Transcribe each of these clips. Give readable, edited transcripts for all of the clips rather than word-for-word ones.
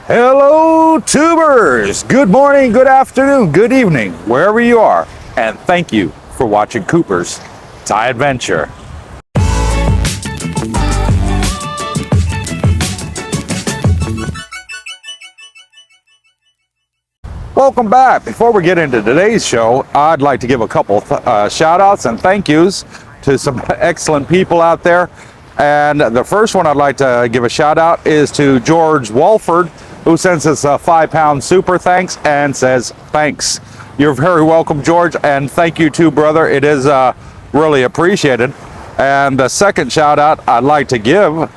Hello, tubers! Good morning, good afternoon, good evening, wherever you are. And thank you for watching Cooper's Thai Adventure. Welcome back. Before we get into today's show, I'd like to give a couple shout outs and thank yous to some excellent people out there. And the first one I'd like to give a shout out is to George Walford, who sends us a 5-pound super thanks and says thanks. You're very welcome, George, and thank you too, brother. It is really appreciated. And the second shout out I'd like to give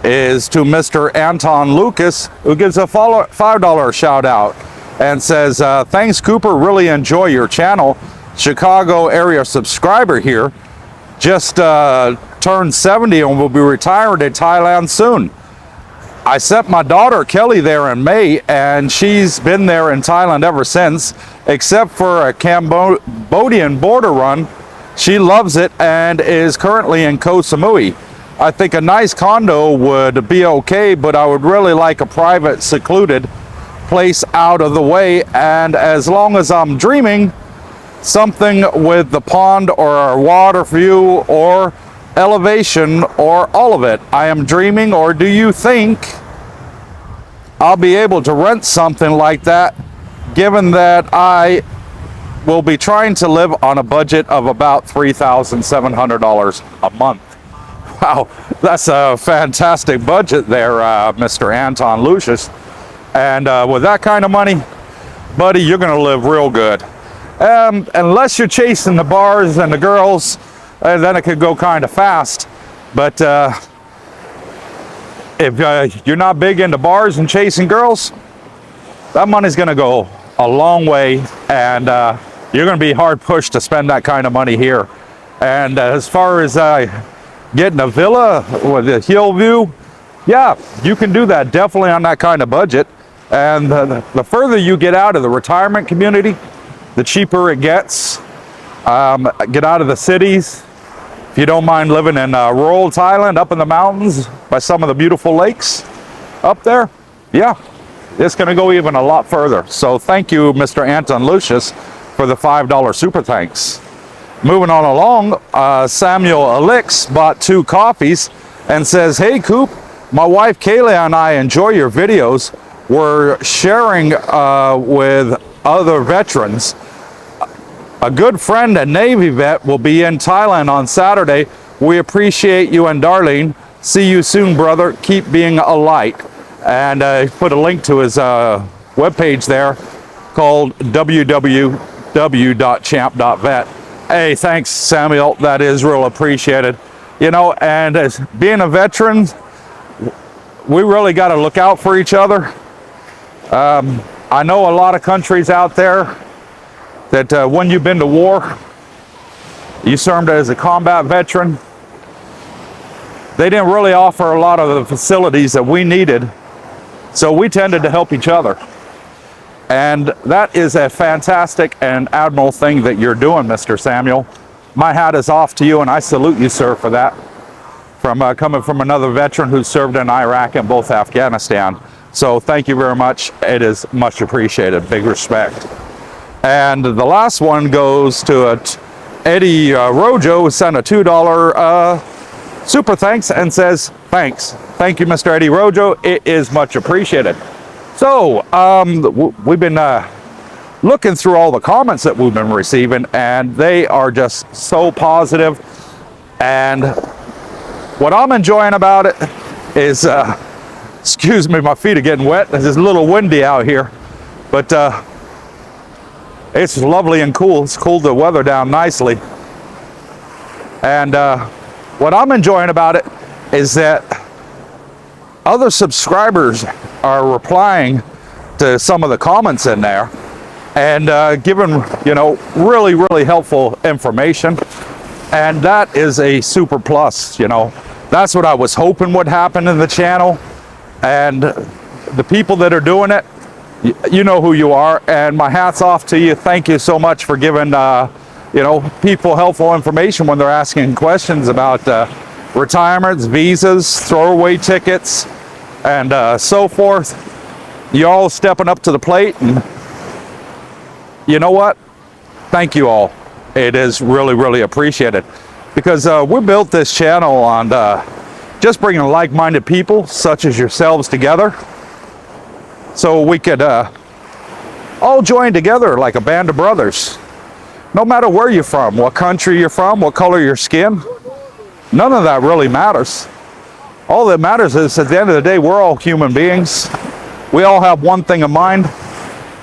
is to Mr. Anton Lucas, who gives a $5 shout out and says, thanks, Cooper, really enjoy your channel. Chicago area subscriber here, just turned 70 and will be retired in Thailand soon. I sent my daughter Kelly there in May, and she's been there in Thailand ever since, except for a Cambodian border run. She loves it and is currently in Koh Samui. I think a nice condo would be okay, but I would really like a private, secluded place out of the way, and as long as I'm dreaming, something with the pond or a water view or elevation or all of it. I am dreaming, or do you think I'll be able to rent something like that, given that I will be trying to live on a budget of about $3,700 a month? Wow, that's a fantastic budget there, Mr. Anton Lucius. And with that kind of money, buddy, you're gonna live real good. Unless you're chasing the bars and the girls, then it could go kind of fast. But if you're not big into bars and chasing girls, that money's gonna go a long way, and you're gonna be hard pushed to spend that kind of money here. And as far as getting a villa with a hill view, yeah, you can do that definitely on that kind of budget. And the further you get out of the retirement community, the cheaper it gets. Get out of the cities. If you don't mind living in rural Thailand, up in the mountains by some of the beautiful lakes up there, yeah, it's going to go even a lot further. So thank you, Mr. Anton Lucius, for the $5 super thanks. Moving on along, Samuel Alix bought 2 coffees and says, hey, Coop, my wife Kayla and I enjoy your videos. We're sharing with other veterans. A good friend and Navy vet will be in Thailand on Saturday. We appreciate you and Darlene. See you soon, brother. Keep being a light. And put a link to his webpage there called www.champ.vet. Hey, thanks, Samuel. That is real appreciated. You know, and as being a veteran, we really got to look out for each other. I know a lot of countries out there that when you've been to war, you served as a combat veteran, they didn't really offer a lot of the facilities that we needed, so we tended to help each other. And that is a fantastic and admirable thing that you're doing, Mr. Samuel. My hat is off to you, and I salute you, sir, for that. From coming from another veteran who served in Iraq and both Afghanistan. So thank you very much. It is much appreciated. Big respect. And the last one goes to Eddie Rojo, who sent a $2 super thanks and says, thanks. Thank you, Mr. Eddie Rojo. It is much appreciated. So we've been looking through all the comments that we've been receiving, and they are just so positive. And what I'm enjoying about it is, excuse me, my feet are getting wet. It's a little windy out here, but it's lovely and cool. It's cooled the weather down nicely. And what I'm enjoying about it is that other subscribers are replying to some of the comments in there and giving, you know, really, really helpful information. And that is a super plus, you know. That's what I was hoping would happen in the channel. And the people that are doing it, you know who you are, and my hat's off to you. Thank you so much for giving you know, people helpful information when they're asking questions about retirements, visas, throwaway tickets, and so forth. You're all stepping up to the plate, and you know what? Thank you all. It is really, really appreciated, because we built this channel on just bringing like-minded people such as yourselves together, so we could all join together like a band of brothers. No matter where you're from, what country you're from, what color your skin, none of that really matters. All that matters is, at the end of the day, we're all human beings. We all have one thing in mind.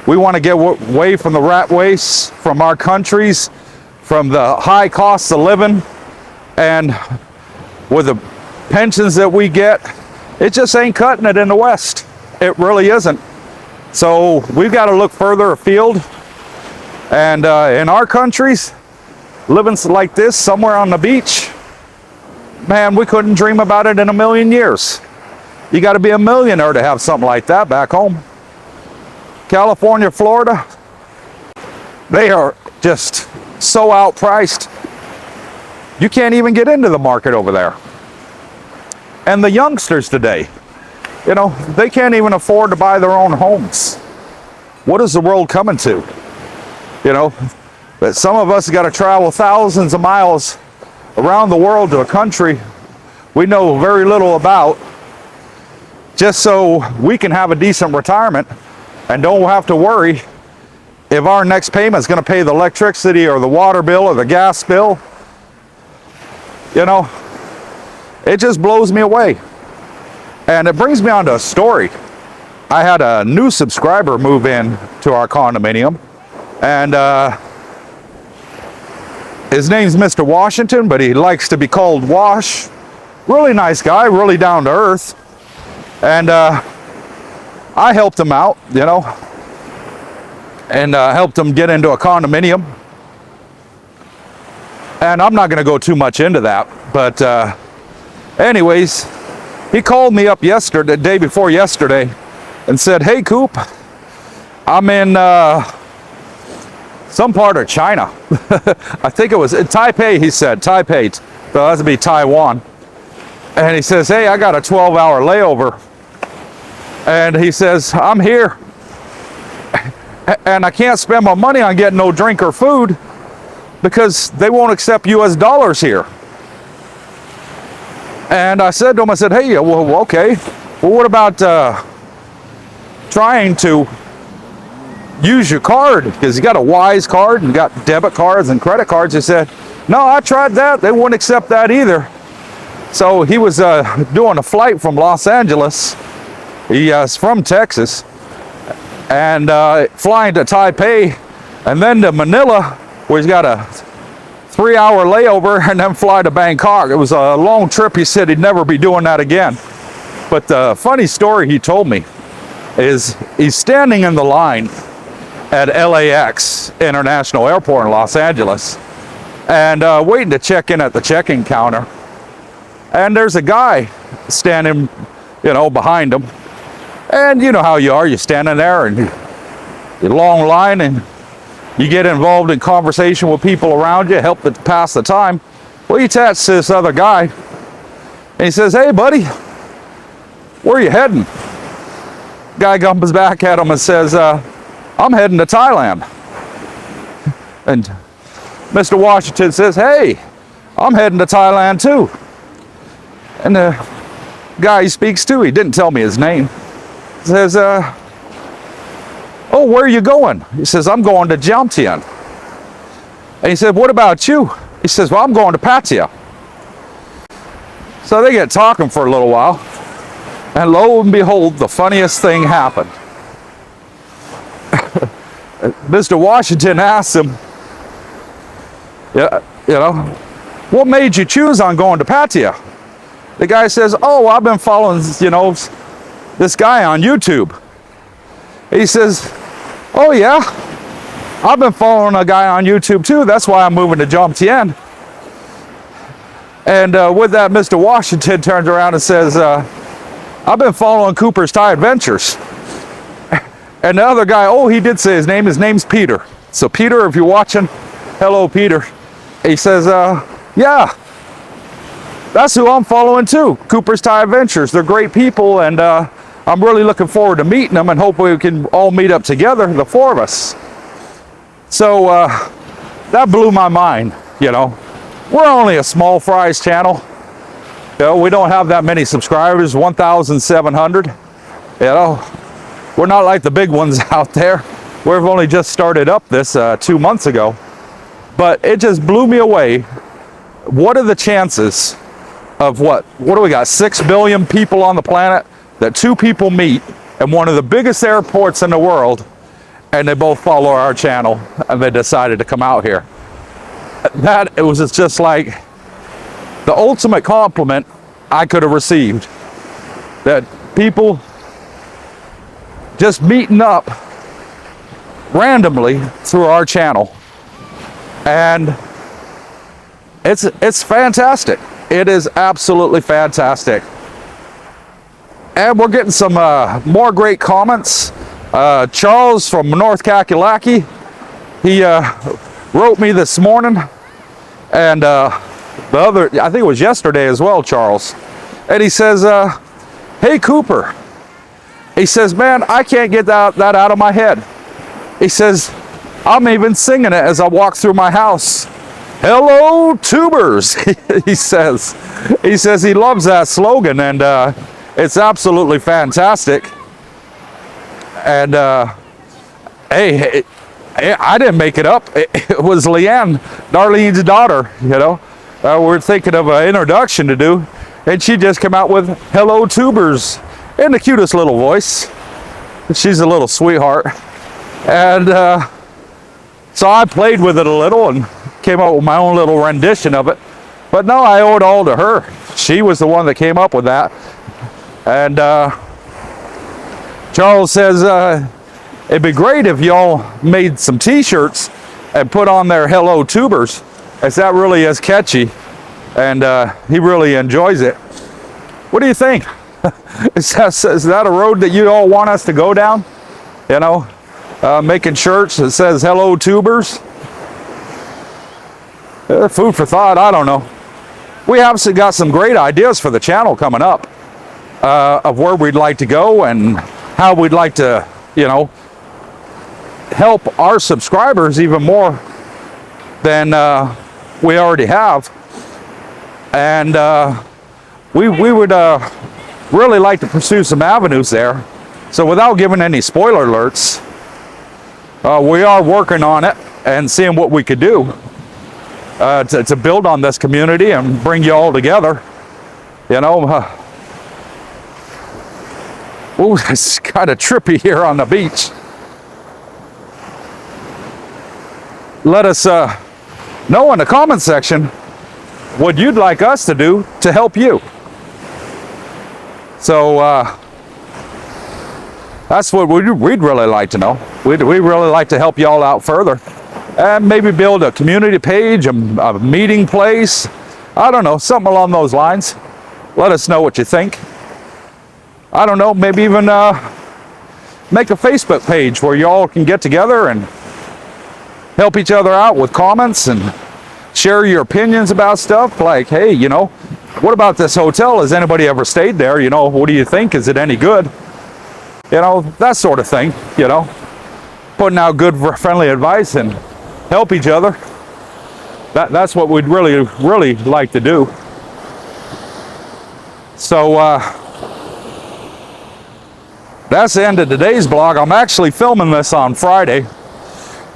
We want to get away from the rat race, from our countries, from the high costs of living, and with the pensions that we get, it just ain't cutting it in the West. It really isn't. So we've got to look further afield. And in our countries, living like this somewhere on the beach, man, we couldn't dream about it in a million years. You got to be a millionaire to have something like that back home. California, Florida, they are just so outpriced. You can't even get into the market over there. And the youngsters today, you know, they can't even afford to buy their own homes. What is the world coming to? You know, but some of us got to travel thousands of miles around the world to a country we know very little about, just so we can have a decent retirement and don't have to worry if our next payment is going to pay the electricity or the water bill or the gas bill. You know, it just blows me away. And it brings me on to a story. I had a new subscriber move in to our condominium, and his name's Mr. Washington, but he likes to be called Wash. Really nice guy, really down to earth. And I helped him out, you know, and helped him get into a condominium. And I'm not going to go too much into that, but anyways, he called me up yesterday, the day before yesterday, and said, "Hey, Coop, I'm in some part of China." I think it was Taipei, he said. Taipei, so that has to be Taiwan. And he says, "Hey, I got a 12-hour layover." And he says, "I'm here, and I can't spend my money on getting no drink or food because they won't accept US dollars here." And I said to him, I said, "Hey, well, okay. Well, what about trying to use your card? Because you got a Wise card and got debit cards and credit cards." He said, "No, I tried that. They wouldn't accept that either." So he was doing a flight from Los Angeles. He's from Texas, and flying to Taipei and then to Manila, where he's got a 3-hour layover, and then fly to Bangkok. It was a long trip. He said he'd never be doing that again. But the funny story he told me is he's standing in the line at LAX International Airport in Los Angeles, and waiting to check in at the check-in counter. And there's a guy standing, you know, behind him. And you know how you are. You're standing there and you're long line, and you get involved in conversation with people around you, help to pass the time. Well, you touch this other guy, and he says, "Hey, buddy, where are you heading?" Guy comes back at him and says, "I'm heading to Thailand." And Mr. Washington says, "Hey, I'm heading to Thailand too." And the guy he speaks to, he didn't tell me his name, says, "Oh, where are you going?" He says, "I'm going to Jomtien." And he said, "What about you?" He says, "Well, I'm going to Pattaya." So they get talking for a little while, and lo and behold, the funniest thing happened. Mr. Washington asked him, "Yeah, you know, what made you choose on going to Pattaya?" The guy says, "Oh, I've been following, you know, this guy on YouTube." He says, "Oh yeah, I've been following a guy on YouTube too. That's why I'm moving to Jomtien." And with that, Mr. Washington turns around and says, "I've been following Cooper's Thai Adventures." And the other guy, oh, he did say his name. His name's Peter. So Peter, if you're watching, hello, Peter. He says, "Yeah, that's who I'm following too. Cooper's Thai Adventures. They're great people, and I'm really looking forward to meeting them and hope we can all meet up together, the four of us. So that blew my mind, you know. We're only a small fries channel. You know, we don't have that many subscribers, 1,700. You know, we're not like the big ones out there. We've only just started up this 2 months ago. But it just blew me away. What are the chances of what do we got? 6 billion people on the planet, that two people meet in one of the biggest airports in the world, and they both follow our channel and they decided to come out here. That, it was just like the ultimate compliment I could have received. That people just meeting up randomly through our channel. And it's fantastic. It is absolutely fantastic. And we're getting some more great comments. Charles from North Kakalaki, he wrote me this morning, and the other, I think it was yesterday as well, Charles. And he says, hey Cooper, he says, man, I can't get that out of my head. He says, I'm even singing it as I walk through my house. Hello, tubers, he says. He says he loves that slogan, and it's absolutely fantastic. And hey, I didn't make it up. It was Leanne, Darlene's daughter, you know. We're thinking of an introduction to do, and she just came out with hello, tubers, in the cutest little voice. She's a little sweetheart. And so I played with it a little and came up with my own little rendition of it. But no, I owe it all to her. She was the one that came up with that. And Charles says, it'd be great if y'all made some t-shirts and put on their hello tubers, as that really is catchy. And he really enjoys it. What do you think? Is that a road that you all want us to go down? You know? Making shirts that says hello tubers. Food for thought, I don't know. We have got some great ideas for the channel coming up, of where we'd like to go and how we'd like to, you know, help our subscribers even more than we already have. And we would really like to pursue some avenues there. So without giving any spoiler alerts, we are working on it and seeing what we could do to build on this community and bring you all together. You know, ooh, it's kind of trippy here on the beach. Let us know in the comment section what you'd like us to do to help you. So that's what we'd really like to know. We'd really like to help y'all out further, and maybe build a community page, a meeting place. I don't know, something along those lines. Let us know what you think. I don't know, maybe even make a Facebook page where y'all can get together and help each other out with comments and share your opinions about stuff. Like, hey, you know, what about this hotel? Has anybody ever stayed there? You know, what do you think? Is it any good? You know, that sort of thing, you know. Putting out good, friendly advice and help each other. That's what we'd really like to do. So, that's the end of today's vlog. I'm actually filming this on Friday.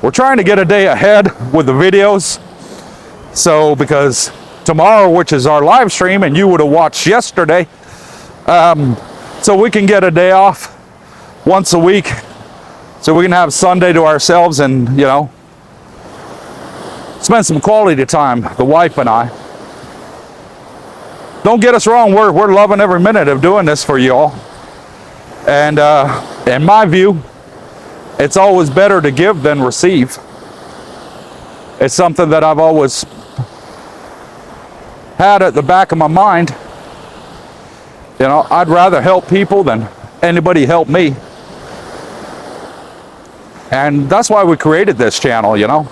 We're trying to get a day ahead with the videos. So, because tomorrow, which is our live stream, and you would have watched yesterday, so we can get a day off once a week, so we can have Sunday to ourselves and, you know, spend some quality time, the wife and I. Don't get us wrong, we're loving every minute of doing this for you all. And in my view, it's always better to give than receive. It's something that I've always had at the back of my mind. You know, I'd rather help people than anybody help me. And that's why we created this channel, you know.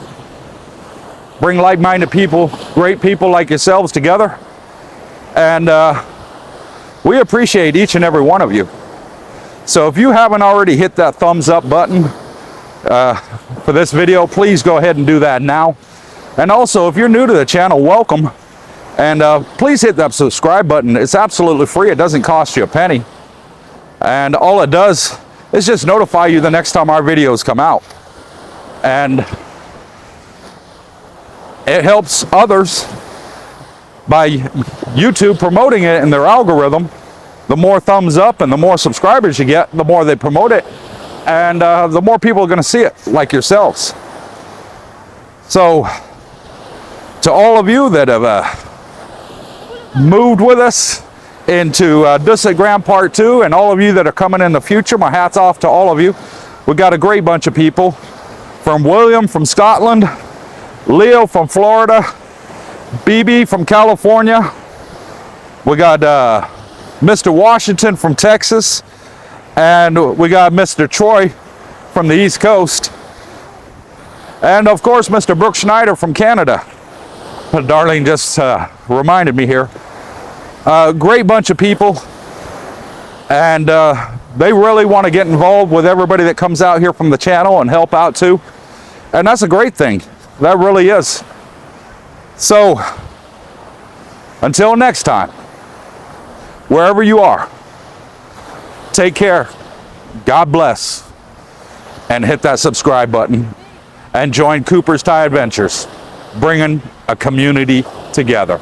Bring like-minded people, great people like yourselves together. And we appreciate each and every one of you. So if you haven't already hit that thumbs up button for this video, please go ahead and do that now. And also, if you're new to the channel, welcome. And please hit that subscribe button. It's absolutely free. It doesn't cost you a penny. And all it does is just notify you the next time our videos come out. And it helps others by YouTube promoting it in their algorithm. The more thumbs up and the more subscribers you get, the more they promote it. And the more people are going to see it, like yourselves. So, to all of you that have moved with us into Dusagram Part 2, and all of you that are coming in the future, my hat's off to all of you. We got a great bunch of people. From William from Scotland, Leo from Florida, BB from California. We got Mr. Washington from Texas. And we got Mr. Troy from the East Coast. And of course, Mr. Brooke Schneider from Canada. Darlene just reminded me here. Great bunch of people. And they really want to get involved with everybody that comes out here from the channel and help out too. And that's a great thing. That really is. So, until next time, wherever you are, take care, God bless, and hit that subscribe button and join Cooper's Tie Adventures, bringing a community together.